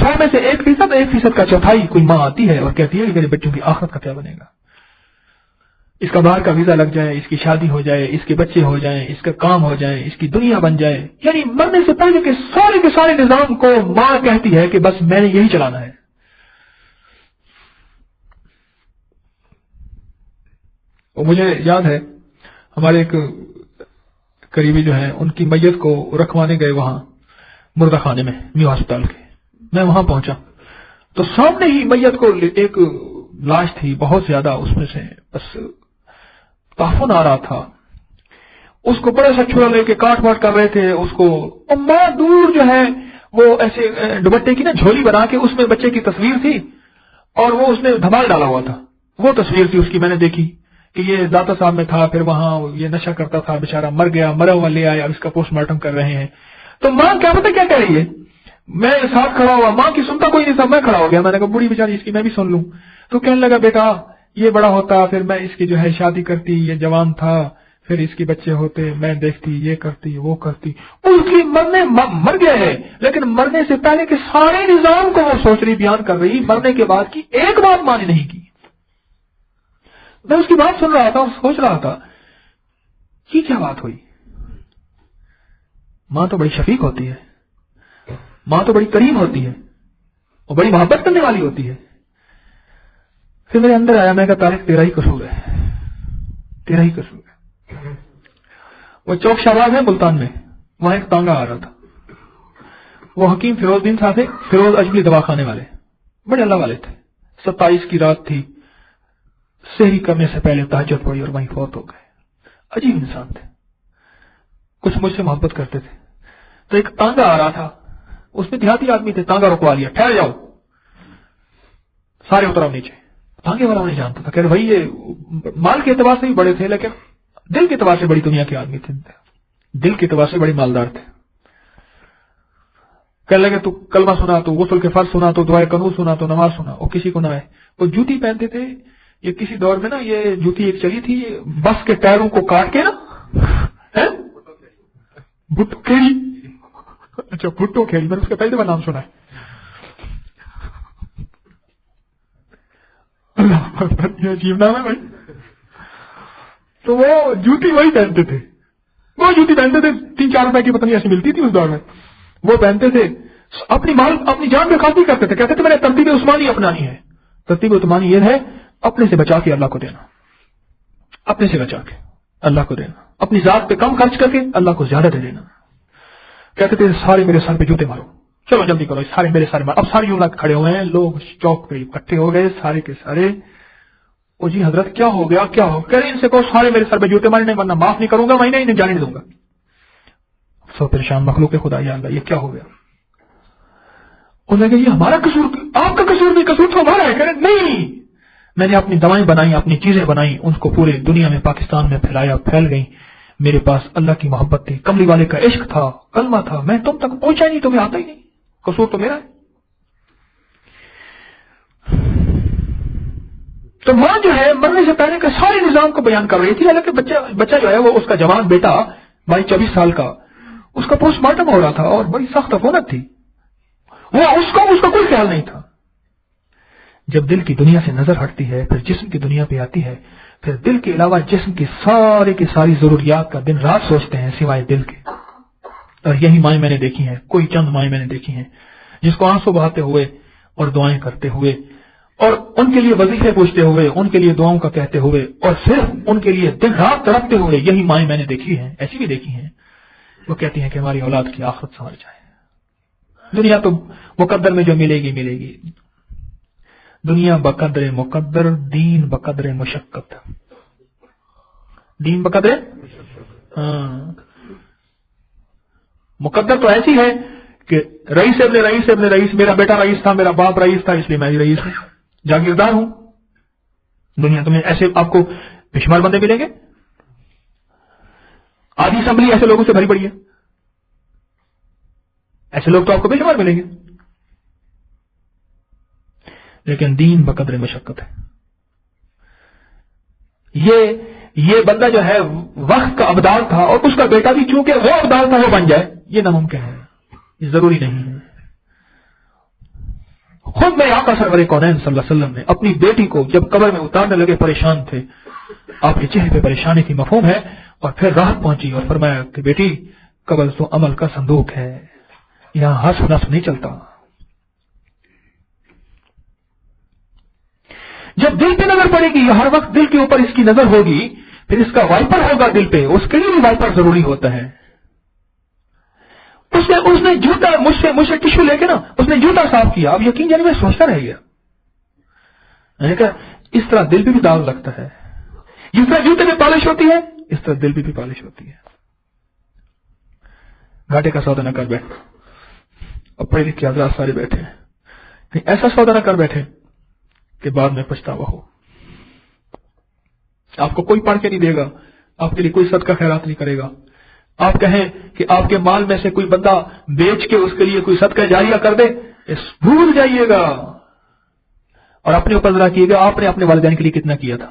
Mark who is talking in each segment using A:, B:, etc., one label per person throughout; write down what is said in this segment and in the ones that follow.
A: 100 में से 1% का चौथाई कोई माँ आती है और कहती है कि मेरे बच्चों की आखिरत का क्या बनेगा, इसका बाहर का वीजा लग जाए, इसकी शादी हो जाए, इसके बच्चे हो जाएं, इसका काम हो जाए, इसकी दुनिया बन जाए। यानी मरने से पहले के सारे निजाम को मां कहती है कि बस मैंने यही चलाना है। और मुझे याद है हमारे एक करीबी जो है उनकी मैयत को रखवाने गए वहां मुर्दा खाने में न्यू अस्पताल के। मैं वहां पहुंचा तो सामने ही मैयत को एक लाश थी बहुत ज्यादा, उसमें से बस ताफुन आ रहा था। उसको बड़ा सा छुरा लेके काट वाट कर रहे थे उसको, और मां दूर जो है वो ऐसे दुपट्टे की ना झोली बना के उसमें बच्चे की तस्वीर थी और वो उसने धमाल डाला हुआ था। वो तस्वीर थी उसकी, मैंने देखी कि ये दाता साहब में था, फिर वहां ये नशा करता था, बेचारा मर गया, मरा हुआ ले आया, अब इसका पोस्टमार्टम कर रहे हैं। तो मां क्या पता क्या कह रही है, मैं साथ खड़ा हुआ, मां की सुनता कोई नहीं था, मैं खड़ा हो गया। मैंने कहा बूढ़ी बेचारी इसकी मैं भी सुन लूं। तो कहने लगा बेटा ये बड़ा होता, फिर मैं इसकी जो है शादी करती, ये जवान था, फिर इसके बच्चे होते, मैं देखती, ये करती वो करती। उसकी मरने मर गया है, लेकिन मरने से पहले के सारे निजाम को वो सोच रही, बयान कर रही, मरने के बाद की एक बात मानी नहीं की। मैं उसकी बात सुन रहा था और सोच रहा था ये क्या बात हुई। मां तो बड़ी शफीक होती है, मां तो बड़ी करीम होती है और बड़ी मोहब्बत करने वाली होती है। फिर मेरे अंदर आया, मैं कहा तारिक तेरा ही कसूर है, तेरा ही कसूर है। वो चौक शाहबाज है मुल्तान में, वहां एक तांगा आ रहा था। वो हकीम फिरोजदीन साहब थे, फिरोज अजमली दवाखाने वाले, बड़े अल्लाह वाले थे। 27 की रात थी, सहरी करने से पहले तहज्जुद पड़ी और वहीं फौत हो गए। अजीब इंसान थे, कुछ मुझसे मोहब्बत करते थे। तो एक तांगा आ रहा था, उसमें देहाती आदमी थे, तांगा रुकवा लिया, ठहर जाओ, सारे उतरो नीचे। तांगे वाला नहीं जानता था, कह रहे भाई ये माल के एतबार से भी बड़े थे, लेकिन दिल के एतबार से बड़ी दुनिया के आदमी थे, दिल के एतबार से बड़े मालदार थे। कह लगे तू कलमा सुना, तो गुस्ल के फर्ज सुना, तो दुआए कनूत सुना, तो नमाज सुना, और किसी को ना आए। वो जूती पहनते थे, ये किसी दौर में ना ये जूती एक चली थी, बस के टायरों को काट के ना भुट्टो खेड़ी, अच्छा भुट्टो खेड़ी, मैंने उसका पहले बार नाम सुना है। ये अजीब नाम है भाई। तो वो जूती वही पहनते थे, वो जूती पहनते थे, 3-4 रुपए की पता नहीं ऐसी मिलती थी उस दौर में, वो पहनते थे। अपनी जान पे खाती करते थे, कहते थे मैंने तरतीब उस्मानी अपनानी है। तरतीब उस्मानी ये है अपने से बचा के अल्लाह को देना, अपने से बचा के अल्लाह को देना, अपनी जात पे कम खर्च करके अल्लाह को ज्यादा दे देना। कहते थे सारे मेरे सर पे जूते मारो, चलो जल्दी करो, सारे मेरे सर मारो। अब सारे यूं खड़े हुए हैं, लोग चौक पे इकट्ठे हो गए सारे के सारे। ओ जी हजरत क्या हो गया, क्या हो? कह रहे इनसे कहो सारे मेरे सर पे जूते मारने, वरना माफ नहीं करूंगा, मैं इन्हें जाने नहीं दूंगा। सो परेशान मखलूक के खुदा, या अल्लाह ये क्या हो गया? उन्होंने कहा ये हमारा कसूर, आपका कसूर नहीं, कसूर तो हमारा है। कह रहे नहीं, मैंने अपनी दवाएं बनाई, अपनी चीजें बनाई, उनको पूरे दुनिया में पाकिस्तान में फैलाया, फैल गई। मेरे पास अल्लाह की मोहब्बत थी, कमली वाले का इश्क था, कलमा था, मैं तुम तक पहुंचा ही नहीं, तुम्हें आता ही नहीं, कसूर तो मेरा है। तो मां जो है मरने से पहले के सारे निजाम को बयान कर रही थी। हालांकि बच्चा जो है वो उसका जवान बेटा 22-24 साल का, उसका पोस्टमार्टम हो रहा था और बड़ी सख्त अफवाह थी, वो उसका कोई ख्याल नहीं था। जब दिल की दुनिया से नजर हटती है, फिर जिस्म की दुनिया पे आती है, फिर दिल के अलावा जिस्म की सारी जरूरियात का दिन रात सोचते हैं सिवाय दिल के। और यही माएं मैंने देखी हैं, कोई चंद माएं मैंने देखी हैं जिसको आंसू बहाते हुए और दुआएं करते हुए और उनके लिए वजीफे पूछते हुए, उनके लिए दुआओं का कहते हुए और सिर्फ उनके लिए दिन रात तड़पते हुए, यही माएं मैंने देखी हैं, ऐसी भी देखी हैं। वो कहती हैं कि हमारी औलाद की आखिरत संवर जाए। दुनिया तो मुकद्दर में जो मिलेगी मिलेगी, दुनिया बकदरे मुकद्दर, दीन बकदरे मुशक्कत। दीन बकदरे मुकद्दर तो ऐसी है कि रईस अपने रईस, मेरा बेटा रईस था, मेरा बाप रईस था, इसलिए मैं भी रईस हूं, जागीरदार हूं। दुनिया तुम्हें ऐसे आपको बेशुमार बंदे मिलेंगे, आधी असेंबली ऐसे लोगों से भरी पड़ी है, ऐसे लोग तो आपको बेशुमार मिलेंगे। लेकिन दीन बकदरे मुशक्कत है। ये बंदा जो है वक्त का अब्दाल था और उसका बेटा भी चूंकि वो अब्दाल था वो बन जाए, ये नामुमकिन है, ये जरूरी नहीं है। خود میرے آقا سرور کونین صلی اللہ علیہ وسلم نے اپنی بیٹی کو جب قبر میں اتارنے لگے پریشان تھے، آپ کے چہرے پہ پریشانی تھی، مفہوم ہے، اور پھر راحت پہنچی اور فرمایا کہ بیٹی قبر تو عمل کا صندوق ہے، یہاں ہنس نس نہیں چلتا۔ جب دل پہ نظر پڑے گی، ہر وقت دل کے اوپر اس کی نظر ہوگی، پھر اس کا وائپر ہوگا دل پہ، اس کے لیے بھی وائپر ضروری ہوتا ہے۔ اس نے جوتا مجھ سے ٹشو لے کے نا اس نے جوتا صاف کیا، اب یقین جانے میں سوچتا رہ گیا، میں نے کہا اس طرح دل پہ بھی داغ لگتا ہے، جس طرح جوتے میں پالش ہوتی ہے اس طرح دل پہ بھی پالش ہوتی ہے۔ گھاٹے کا سودا نہ کر بیٹھے، اور پڑھے لکھے حضرات سارے بیٹھے ہیں، کہیں ایسا سودا نہ کر بیٹھے کہ بعد میں پچھتاوا ہو۔ آپ کو کوئی پڑھ کے نہیں دے گا، آپ کے لیے کوئی صدقہ خیرات نہیں کرے گا، آپ کہیں کہ آپ کے مال میں سے کوئی بندہ بیچ کے اس کے لیے کوئی صدقہ جاریہ کر دے، بھول جائیے گا، اور اپنے اوپر ذرا کیے گا آپ نے اپنے والدین کے لیے کتنا کیا تھا۔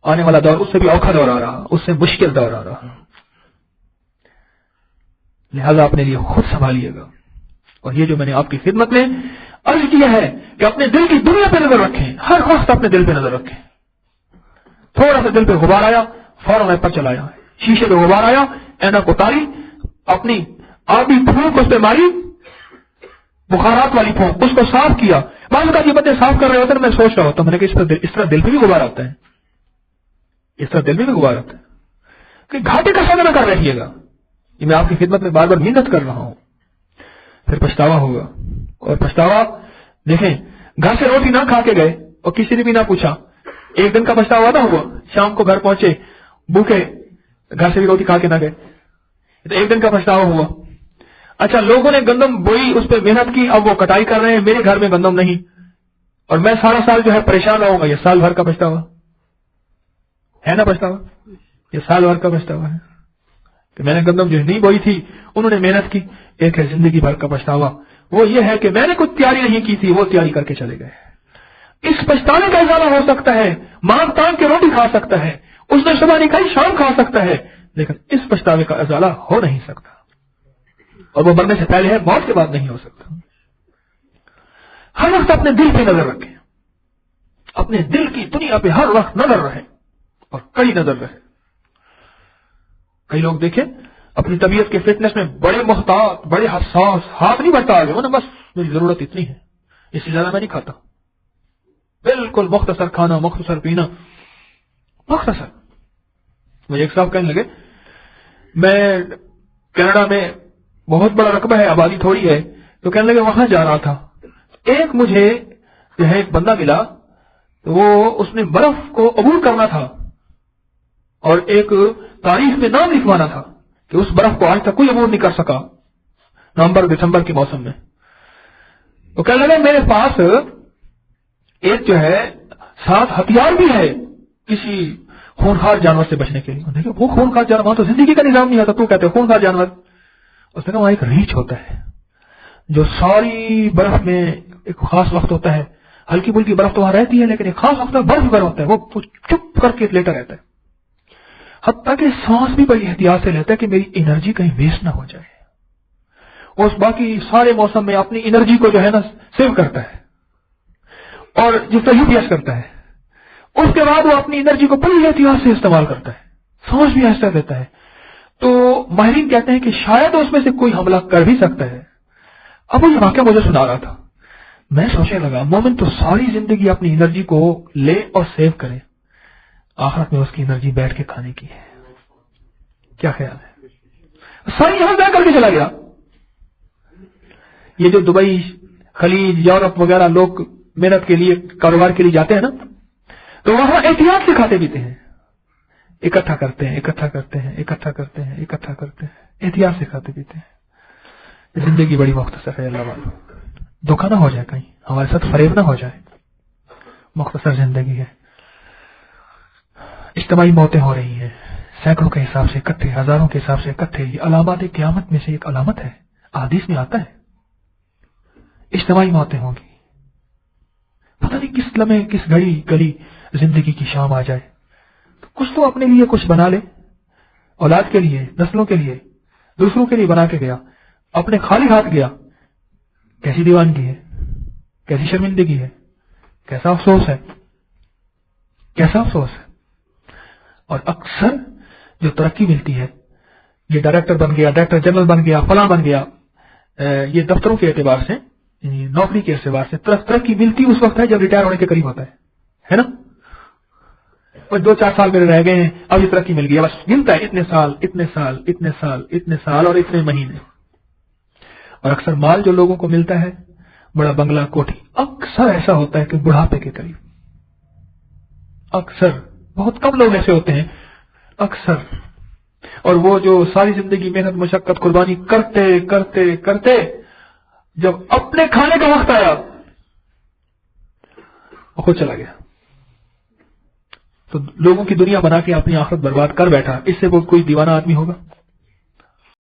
A: آنے والا دور اس سے بھی اوکھا دور آ رہا، اس سے مشکل دور آ رہا، لہذا اپنے لیے خود سنبھالیے گا۔ اور یہ جو میں نے آپ کی خدمت میں عرض کیا ہے کہ اپنے دل کی دنیا پہ نظر رکھیں، ہر وقت اپنے دل پہ نظر رکھیں۔ تھوڑا سا دل پہ غبار آیا فوراً پر چلایا، شیشے پہ غبار آیا اینک اتاری، اپنی آبی پھونک اس پہ ماری، بخارات والی پھونک، اس کو صاف کیا۔ بعض اوقات یہ بندے صاف کر رہے ہوتے ہیں، میں سوچ رہا ہوتا ہوں، میں نے کہ اس طرح دل پہ بھی غبار آتا ہے، اس طرح دل میں بھی غبار آتا ہے کہ گھاٹے کا سودا نہ کر رہیے گا۔ یہ میں آپ کی خدمت میں بار بار محنت کر رہا ہوں، پھر پچھتاوا ہوگا۔ اور پچھتاوا دیکھیں، گھر سے روٹی نہ کھا کے گئے اور کسی نے بھی نہ پوچھا، ایک دن کا پچھتاوا نہ ہوا، شام کو گھر پہنچے بھوکے، گھر سے بھی روٹی کھا کے نہ گئے، تو ایک دن کا پچھتاوا ہوا۔ اچھا، لوگوں نے گندم بوئی، اس پہ محنت کی، اب وہ کٹائی کر رہے ہیں، میرے گھر میں گندم نہیں، اور میں سارا سال جو ہے پریشان رہوں گا، یہ سال بھر کا پچھتاوا ہے نا؟ پچھتاوا یہ سال بھر کا پچھتاوا ہے کہ میں نے گندم جو نہیں بوئی تھی، انہوں نے محنت کی۔ ایک ہے زندگی بھر کا پچھتاوا، وہ یہ ہے کہ میں نے کچھ تیاری نہیں کی تھی، وہ تیاری کر کے چلے گئے۔ اس پچھتانے کا ازالہ ہو سکتا ہے، مانگ تانگ کے روٹی کھا سکتا ہے، اس نے صبح نہیں کھائی شام کھا سکتا ہے، لیکن اس پچھتاوے کا ازالہ ہو نہیں سکتا، اور وہ مرنے سے پہلے ہے، موت کے بعد نہیں ہو سکتا۔ ہر وقت اپنے دل پہ نظر رکھیں، اپنے دل کی دنیا پہ ہر وقت نظر رہے، اور کئی نظر رہے۔ کئی لوگ دیکھیں اپنی طبیعت کے فٹنس میں بڑے محتاط، بڑے حساس، ہاتھ نہیں بڑھتا آگے، بس میری ضرورت اتنی ہے، اس سے زیادہ میں نہیں کھاتا، بالکل مختصر کھانا، مختصر پینا، مختصر۔ مجھے ایک صاحب کہنے لگے، میں کینیڈا میں بہت بڑا رقبہ ہے، آبادی تھوڑی ہے، تو کہنے لگے وہاں جا رہا تھا، ایک مجھے جو ہے ایک بندہ ملا، تو وہ اس نے برف کو عبور کرنا تھا اور ایک تاریخ میں نام لکھوانا تھا کہ اس برف کو آج تک کوئی عبور نہیں کر سکا نومبر دسمبر کے موسم میں۔ تو کہنے لگے میرے پاس ایک جو ہے ساتھ ہتھیار بھی ہے کسی خونخوار جانور سے بچنے کے لیے۔ دیکھیں وہ خونخوار جانور، وہاں تو زندگی کا نظام نہیں ہوتا، تو کہتے ہیں خونخوار جانور۔ اس نے کہا وہاں ایک ریچھ ہوتا ہے جو ساری برف میں ایک خاص وقت ہوتا ہے، ہلکی پھلکی برف تو وہاں رہتی ہے لیکن ایک خاص وقت برف پر ہوتا ہے، وہ چپ کر کے لیٹا رہتا ہے، حتیٰ کہ سانس بھی بڑی احتیاط سے لیتا ہے کہ میری انرجی کہیں ویسٹ نہ ہو جائے۔ اس باقی سارے موسم میں اپنی انرجی کو جو ہے نا سیو کرتا ہے، اور جس طرح UPS کرتا ہے، اس کے بعد وہ اپنی انرجی کو بڑی احتیاط سے استعمال کرتا ہے، سانس بھی ایسا دیتا ہے۔ تو ماہرین کہتے ہیں کہ شاید اس میں سے کوئی حملہ کر بھی سکتا ہے۔ اب وہ یہ واقعہ مجھے سنا رہا تھا، میں سوچنے لگا مومن تو ساری زندگی اپنی انرجی کو لے اور سیو کرے، آخرت میں اس کی انرجی بیٹھ کے کھانے کی ہے، کیا خیال ہے؟ ساری یہاں طے کر کے چلا گیا۔ یہ جو دبئی، خلیج، یورپ وغیرہ لوگ محنت کے لیے، کاروبار کے لیے جاتے ہیں نا، تو وہاں احتیاط سے کھاتے پیتے ہیں، اکٹھا کرتے ہیں، اکٹھا کرتے ہیں، اکٹھا کرتے ہیں، اکٹھا کرتے ہیں، احتیاط سے کھاتے پیتے ہیں۔ زندگی بڑی مختصر ہے، اللہ والوں دھوکہ نہ ہو جائے، کہیں ہمارے ساتھ فریب نہ ہو جائے، مختصر زندگی ہے۔ اجتماعی موتیں ہو رہی ہیں، سینکڑوں کے حساب سے اکٹھے، ہزاروں کے حساب سے اکٹھے، یہ علامات قیامت میں سے ایک علامت ہے، احادیث میں آتا ہے اجتماعی موتیں ہوں گی۔ پتہ نہیں کس لمحے، کس گھڑی گلی زندگی کی شام آ جائے، تو کچھ تو اپنے لیے کچھ بنا لے، اولاد کے لیے، نسلوں کے لیے، دوسروں کے لیے بنا کے گیا، اپنے خالی ہاتھ گیا، کیسی دیوانگی ہے، कैसी शर्मिंदगी है, कैसा अफसोस है, कैसा अफसोस है। और अक्सर जो तरक्की मिलती है, ये डायरेक्टर बन गया, डायरेक्टर जनरल बन गया, फलां बन गया, ये दफ्तरों के एतबार से, नौकरी के एतबार से तरक्की मिलती उस वक्त है जब रिटायर होने के करीब होता है ना। और 2-4 साल मेरे रह गए हैं, अब ये तरक्की मिल गया, बस गिनता है इतने साल, इतने साल, इतने साल, इतने साल और इतने महीने। और अक्सर माल जो लोगों को मिलता है, बड़ा बंगला, कोठी, अक्सर ऐसा होता है कि बुढ़ापे के करीब। अक्सर, बहुत कम लोग ऐसे होते हैं, अक्सर। और वो जो सारी जिंदगी मेहनत मशक्कत कुर्बानी करते करते करते जब अपने खाने का वक्त आया वो खुद चला गया, तो लोगों की दुनिया बना के अपनी आखिरत बर्बाद कर बैठा। इससे वो कोई दीवाना आदमी होगा?